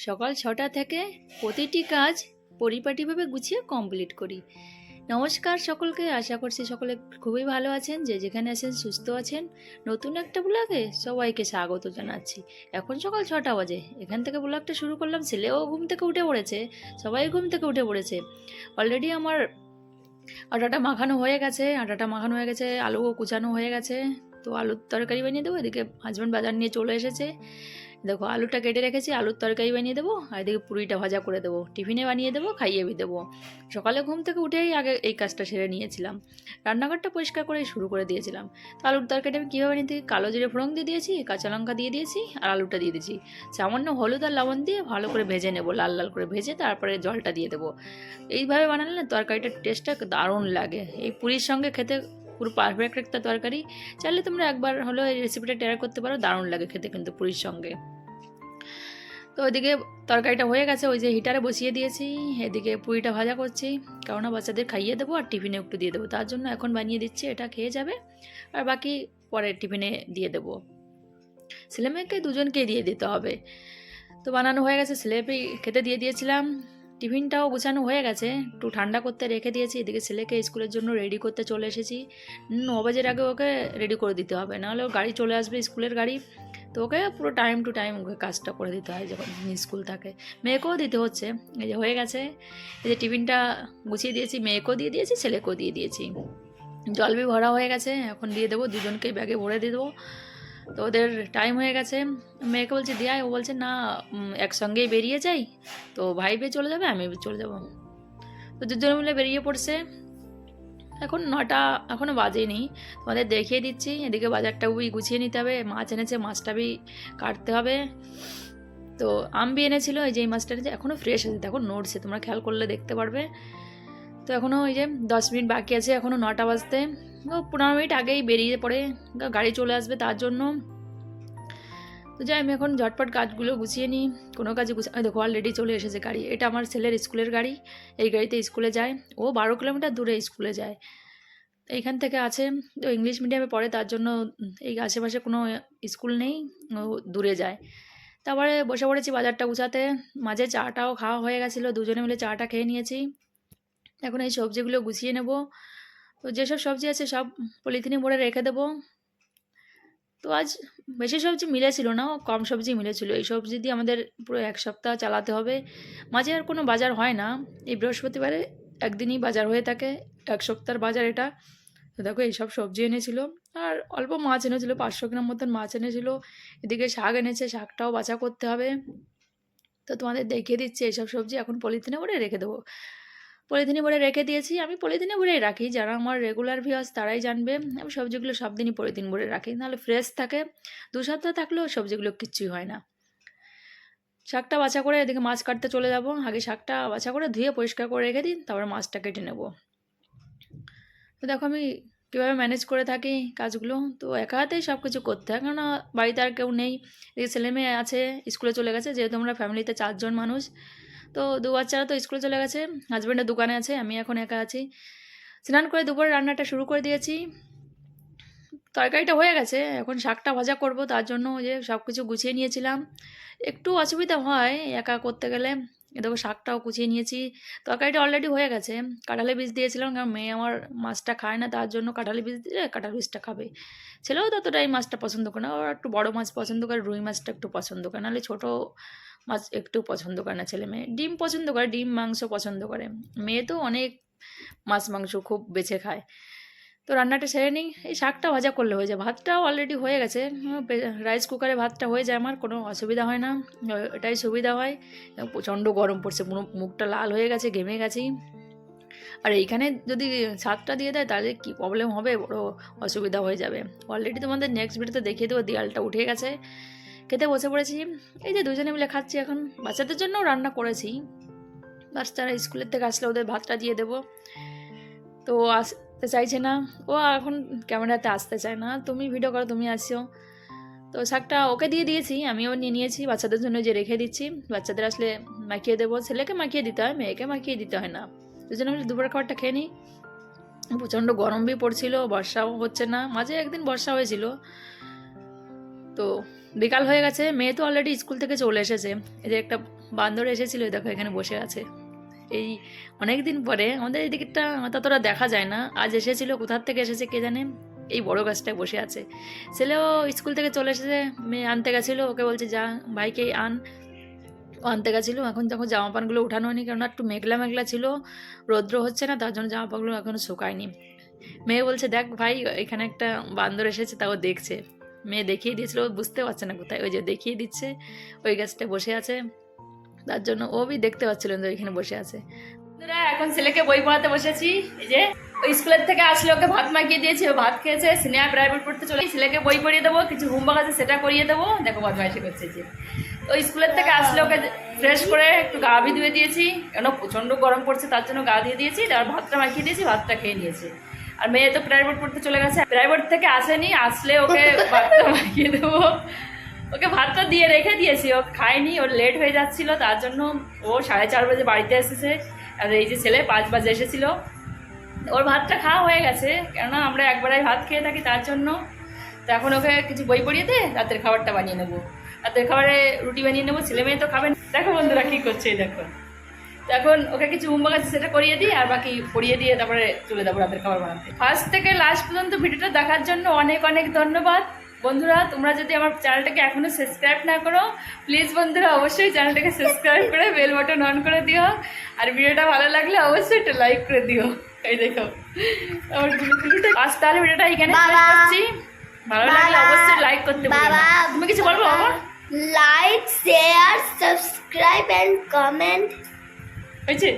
সকাল ৬টা থেকে প্রতিটি কাজ পরিপাটিভাবে গুছিয়ে কমপ্লিট করি। নমস্কার সকলকে, আশা করছি সকলে খুবই ভালো আছেন, যে যেখানে আছেন সুস্থ আছেন। নতুন একটা ব্লগে সবাইকে স্বাগত জানাচ্ছি। এখন সকাল ৬টা বাজে, এখান থেকে ব্লগটা শুরু করলাম। ছেলেও ঘুম থেকে উঠে পড়েছে, সবাই ঘুম থেকে উঠে পড়েছে। অলরেডি আমার আটাটা মাখানো হয়ে গেছে, আলুও কুচানো হয়ে গেছে। তো আলুর তরকারি বানিয়ে দেবো। এদিকে হাজব্যান্ড বাজার নিয়ে চলে এসেছে। দেখো, আলুটা কেটে রেখেছি, আলুর তরকারি বানিয়ে দেবো। আর এদিকে পুরিটা ভাজা করে দেবো, টিফিনে বানিয়ে দেবো, খাইয়ে দেবো। সকালে ঘুম থেকে উঠেই আগে এই কাজটা সেরে নিয়েছিলাম। রান্নাঘরটা পরিষ্কার করে শুরু করে দিয়েছিলাম। তো আলুর তরকারিটা আমি কীভাবে বানিয়ে দিই, কালো জিরে ফোড়ন দিয়ে দিয়েছি, কাঁচা লঙ্কা দিয়ে দিয়েছি, আর আলুটা দিয়ে দিয়েছি। সামান্য হলুদ আর লবণ দিয়ে ভালো করে ভেজে নেবো, লাল লাল করে ভেজে তারপরে জলটা দিয়ে দেবো। এইভাবে বানালে না তরকারিটার টেস্টটা দারুণ লাগে। এই পুরির সঙ্গে খেতে পুরো পারফেক্ট একটা তরকারি। চাইলে তোমরা একবার হলো এই রেসিপিটা ট্রাই করতে পারো, দারুণ লাগে খেতে কিন্তু পুরির সঙ্গে। তো ওইদিকে তরকারিটা হয়ে গেছে, ওই যে হিটারে বসিয়ে দিয়েছি। এদিকে পুরিটা ভাজা করছি, কেননা বাচ্চাদের খাইয়ে দেবো আর টিফিনে একটু দিয়ে দেবো। তার জন্য এখন বানিয়ে দিচ্ছি, এটা খেয়ে যাবে আর বাকি পরে টিফিনে দিয়ে দেবো। ছেলেমেয়েকে দুজনকেই দিয়ে দিতে হবে। তো বানানো হয়ে গেছে, ছেলেকে খেতে দিয়ে দিয়েছিলাম। টিফিনটাও গোছানো হয়ে গেছে, একটু ঠান্ডা করতে রেখে দিয়েছি। এদিকে ছেলেকে স্কুলের জন্য রেডি করতে চলে এসেছি। ৯ বাজের আগে ওকে রেডি করে দিতে হবে, নাহলে ও গাড়ি চলে আসবে, স্কুলের গাড়ি। তো ওকে পুরো টাইম টু টাইম ওকে কাজটা করে দিতে হয় যখন স্কুল থাকে। মেয়েকেও দিতে হচ্ছে। এই যে হয়ে গেছে, এই যে টিফিনটা গুছিয়ে দিয়েছি, মেয়েকেও দিয়ে দিয়েছি, ছেলেকেও দিয়ে দিয়েছি। জল বি ভরা হয়ে গেছে, এখন দিয়ে দেবো, দুজনকেই ব্যাগে ভরে দিয়ে দেবো। তো ওদের টাইম হয়ে গেছে। মেয়েকে বলছি দেয়, ও বলছে না একসঙ্গেই বেরিয়ে যাই। তো ভাই বে চলে যাবে, আমি চলে যাব। তো দুজন মিলে বেরিয়ে পড়ছে। এখন 9টা এখনও বাজেনি, তোমাদের দেখিয়ে দিচ্ছি। এদিকে বাজারটা গুছিয়ে নিতে হবে, মাছ এনেছে, মাছটা কাটতে হবে। তো বি এনেছিল, এই যে এই মাছটা এনেছে, এখনও ফ্রেশ আছে, দেখো নড়ছে, তোমরা খেয়াল করলে দেখতে পারবে। তো এখনও ওই যে 10 মিনিট বাকি আছে, এখনও 9টা বাজতে। 15 মিনিট আগেই বেরিয়ে পড়ে, গাড়ি চলে আসবে তার জন্য। তো যাই, আমি এখন ঝটপট কাজগুলো গুছিয়ে নিই। কোনো কাজে দেখো অলরেডি চলে এসেছে গাড়ি। এটা আমার ছেলের স্কুলের গাড়ি, এই গাড়িতে স্কুলে যায়। ও 12 কিলোমিটার দূরে স্কুলে যায়। এইখান থেকে আছে, তো ইংলিশ মিডিয়ামে পড়ে, তার জন্য এই আশেপাশে কোনো স্কুল নেই, ও দূরে যায়। তারপরে বসে পড়েছি বাজারটা গুছাতে। মাঝে চাটাও খাওয়া হয়ে গেছিলো, দুজনে মিলে চাটা খেয়ে নিয়েছি। এখন এই সবজিগুলো গুছিয়ে নেব। তো যেসব সবজি আছে সব পলিথিনে ভরে রেখে দেবো। তো আজ বেশি সবজি মিলেছিল না, কম সবজি মিলেছিল। এই সবজি দিয়ে আমাদের পুরো 1 সপ্তাহ চালাতে হবে। মাঝে আর কোনো বাজার হয় না, এই বৃহস্পতিবারে একদিনই বাজার হয়ে থাকে, 1 সপ্তাহের বাজার এটা। তো দেখো এইসব সবজি এনেছিল, আর অল্প মাছ এনেছিল, 500 গ্রাম মতন মাছ এনেছিল। এদিকে শাক এনেছে, শাকটাও বাছা করতে হবে। তো তোমাদের দেখিয়ে দিচ্ছি, এইসব সবজি এখন পলিথিনে ভরে রেখে দেবো। পলিথিনে ভরে রেখে দিয়েছি, আমি পলিথিনে ভরেই রাখি, যারা আমার রেগুলার ভিউয়ার্স তারাই জানবে। আমি সবজিগুলো সব দিনই পলিথিন ভরে রাখি, নাহলে ফ্রেশ থাকে। 2 সপ্তাহ থাকলেও সবজিগুলো কিচ্ছুই হয় না। শাকটা বাছা করে এদিকে মাছ কাটতে চলে যাব। আগে শাকটা বাছা করে ধুয়ে পরিষ্কার করে রেখে দিই, তারপরে মাছটা কেটে নেব। তো দেখো আমি কীভাবে ম্যানেজ করে থাকি কাজগুলো। তো একা হাতেই সব কিছু করতে হয়, কেননা বাড়িতে আর কেউ নেই। এদিকে ছেলে মেয়ে আছে, স্কুলে চলে গেছে, যেহেতু আমরা ফ্যামিলিতে 4 জন মানুষ। তো 2 বাচ্চারা তো স্কুলে চলে গেছে, হাজব্যান্ডের দোকানে আছে, আমি এখন একা আছি। স্নান করে দুপুরে রান্নাটা শুরু করে দিয়েছি। তরকারিটা হয়ে গেছে, এখন শাকটা ভাজা করব, তার জন্য যে সব কিছু গুছিয়ে নিয়েছিলাম। একটু অসুবিধা হয় একা করতে গেলে। দেখো শাকটাও গুছিয়ে নিয়েছি, তরকারিটা অলরেডি হয়ে গেছে। কাঁঠালের বীজ দিয়েছিলাম, কারণ মেয়ে আমার মাছটা খায় না, তার জন্য কাঁঠালের বীজ দিলে কাঁঠাল বীজটা খাবে। ছেলেও ততটা এই মাছটা পছন্দ করে না, ওরা একটু বড় মাছ পছন্দ করে, রুই মাছটা একটু পছন্দ করে, নাহলে ছোটো মাছ একটু পছন্দ করে না ছেলে মেয়ে। ডিম পছন্দ করে, ডিম মাংস পছন্দ করে। মেয়ে তো অনেক মাছ মাংস খুব বেছে খায়। তো রান্নাটা সেরে নিই, এই শাকটা ভাজা করলে হয়ে যায়। ভাতটাও অলরেডি হয়ে গেছে, রাইস কুকারে ভাতটা হয়ে যায়, আমার কোনো অসুবিধা হয় না, এটাই সুবিধা হয়। প্রচণ্ড গরম পড়ছে, পুরো মুখটা লাল হয়ে গেছে, ঘেমে গেছি। আর এইখানে যদি ছাদটা দিয়ে দেয় তাহলে কী প্রবলেম হবে, বড় অসুবিধা হয়ে যাবে। অলরেডি তোমাদের নেক্সট ভিডিওতে দেখিয়ে দেবো, দেয়ালটা উঠে গেছে। খেতে বসে পড়েছি, এই যে দুজনে মিলে খাচ্ছি। এখন বাচ্চাদের জন্যও রান্না করেছি, বাচ্চারা স্কুলের থেকে আসলে ওদের ভাতটা দিয়ে দেবো। তো আসতে চাইছে না, ও এখন ক্যামেরাতে আসতে চায় না, তুমি ভিডিও করো, তুমি আসছো। তো শাকটা ওকে দিয়ে দিয়েছি, আমিও নিয়ে নিয়েছি, বাচ্চাদের জন্য যে রেখে দিচ্ছি, বাচ্চাদের আসলে মাখিয়ে দেবো। ছেলেকে মাখিয়ে দিতে হয়, মেয়েকে মাখিয়ে দিতে হয় না। দুজনে মিলে দুপুরের খাবারটা খেয়ে নিই। প্রচণ্ড গরম বি পড়ছিল, বর্ষাও হচ্ছে না, মাঝে একদিন বর্ষা হয়েছিল। তো বিকাল হয়ে গেছে, মেয়ে তো অলরেডি স্কুল থেকে চলে এসেছে। এই যে একটা বান্দর এসেছিলো, দেখো এখানে বসে আছে। এই অনেক দিন পরে আমাদের এই দিকটা ততটা দেখা যায় না, আজ এসেছিলো, কোথার থেকে এসেছে কে জানে। এই বড় গাছটায় বসে আছে। ছেলেও স্কুল থেকে চলে এসেছে, মেয়ে আনতে গেছিলো, ওকে বলছে যা ভাইকে আন, ও আনতে গেছিলো। এখন যখন জামা প্যান্টগুলো উঠানো হয়নি, কেননা একটু মেঘলা মেঘলা ছিল, রৌদ্র হচ্ছে না, তার জন্য জামা প্যান্টগুলো এখনও শুকায়নি। মেয়ে বলছে দেখ ভাই এখানে একটা বান্দর এসেছে, তাও দেখছে। মেয়ে দেখিয়ে দিয়েছিল, ও বুঝতে পারছে না কোথায়, ওই যে দেখিয়ে দিচ্ছে ওই গাছটায় বসে আছে, তার জন্য ও বি দেখতে পাচ্ছিল যে ওইখানে বসে আছে। বন্ধুরা এখন ছেলেকে বই পড়াতে বসেছি। এই যে ওই স্কুলের থেকে আসলে ওকে ভাত মাখিয়ে দিয়েছি, ও ভাত খেয়েছে, স্নেহা প্রাইভেট পড়তে চলে, ছেলেকে বই পড়িয়ে দেবো, কিছু হোমওয়ার্ক আছে সেটা করিয়ে দেবো। দেখো বদমাইশি করছে যে। তো স্কুলের থেকে আসলে ওকে ফ্রেশ করে একটু গা ভি ধুয়ে দিয়েছি, কেন প্রচণ্ড গরম পড়ছে, তার জন্য গা দিয়ে দিয়েছি, আর ভাতটা মাখিয়ে দিয়েছি, ভাতটা খেয়ে নিয়েছি। আর মেয়ে তো প্রাইভেট পড়তে চলে গেছে, প্রাইভেট থেকে আসেনি, আসলে ওকে ভাতটা মাখিয়ে দেবো। ওকে ভাতটা দিয়ে রেখে দিয়েছি, ও খায়নি, ওর লেট হয়ে যাচ্ছিলো, তার জন্য ও 4:30 বাজে বাড়িতে এসেছে। আর এই যে ছেলে 5 বাজে এসেছিলো, ওর ভাতটা খাওয়া হয়ে গেছে, কেননা আমরা একবারেই ভাত খেয়ে থাকি, তার জন্য। তো এখন ওকে কিছু বই পড়িয়ে দে, রাতের খাবারটা বানিয়ে নেবো, রাতের খাবারে রুটি বানিয়ে নেবো, ছেলে মেয়ে তো খাবেন। দেখো বন্ধুরা কী করছে, দেখো। তো এখন ওকে কিছু হোমওয়ার্ক আছে সেটা করিয়ে দিই, আর বাকি পড়িয়ে দিয়ে তারপরে চলে যাবো রাতের খাবার বানাতে। ফার্স্ট থেকে লাস্ট পর্যন্ত ভিডিওটা দেখার জন্য অনেক অনেক ধন্যবাদ বন্ধুরা। তোমরা যদি আমার চ্যানেলটাকে এখনও সাবস্ক্রাইব না করো, প্লিজ বন্ধুরা অবশ্যই চ্যানেলটাকে সাবস্ক্রাইব করে বেল বাটন অন করে দিও, আর ভিডিওটা ভালো লাগলে অবশ্যই একটা লাইক করে দিও। এই দেখো আমার গুলুগুলুটা। আজ তাহলে ভিডিওটা এখানে শেষ করছি, ভালো লাগলে অবশ্যই লাইক করতে ভুলো না। তুমি কিছু বলবো বাবা? Like, share, subscribe and comment. হয়েছে?